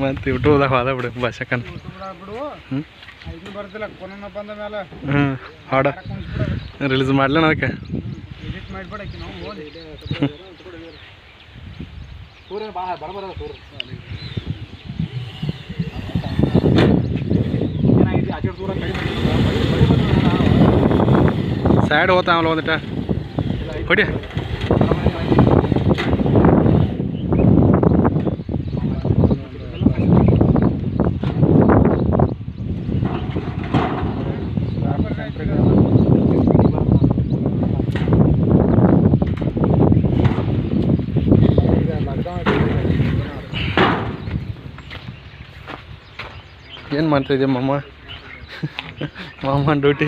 ಮತ್ತೆ ಯೂಟ್ಯೂಬ್ದಾಗ ಹೋದ ಬಿಡು ಭಾಷಕನ್ ಹಾಡ ರಿಲೀಸ್ ಮಾಡ್ಲೇನ ಅದಕ್ಕೆ ಸೈಡ್ ಹೋತಾ ಆಮೇಲೆ ಒಂದಿಟ ಹೊಡಿ ಏನು ಮಾಡ್ತಾಯಿದ್ದೆ ಮಾಮ ಡ್ಯೂಟಿ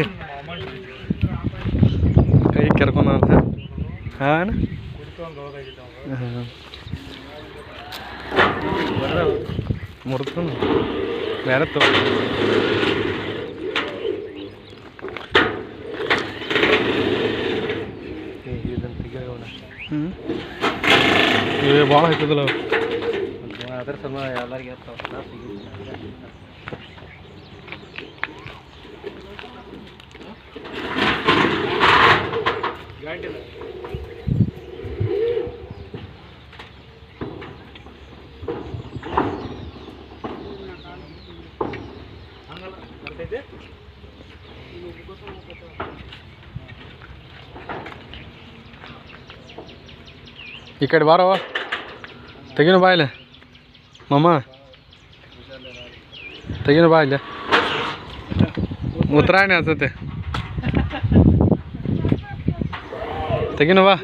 ಕೈ ಕೆರ್ಕೊಂಡ ಹಾಂ ಮುರ್ತು ಬೇರೆ ಭಾಳ ಹಾಕಿದಲ್ಲ ಅದ್ರ ಸಮ ಎಲ್ಲರಿಗೆ ಈ ಕಡೆ ಬಾರವ ತೆಗಿನ ಬಾ ಇಲ್ಲ ಮಾಮ ತೆಗಿನ ಬಾ ಇಲ್ಲ ಉತ್ತರಾಯಣ ಅನ್ಸತ್ತೆ ತೆಗಿನ ಬಾ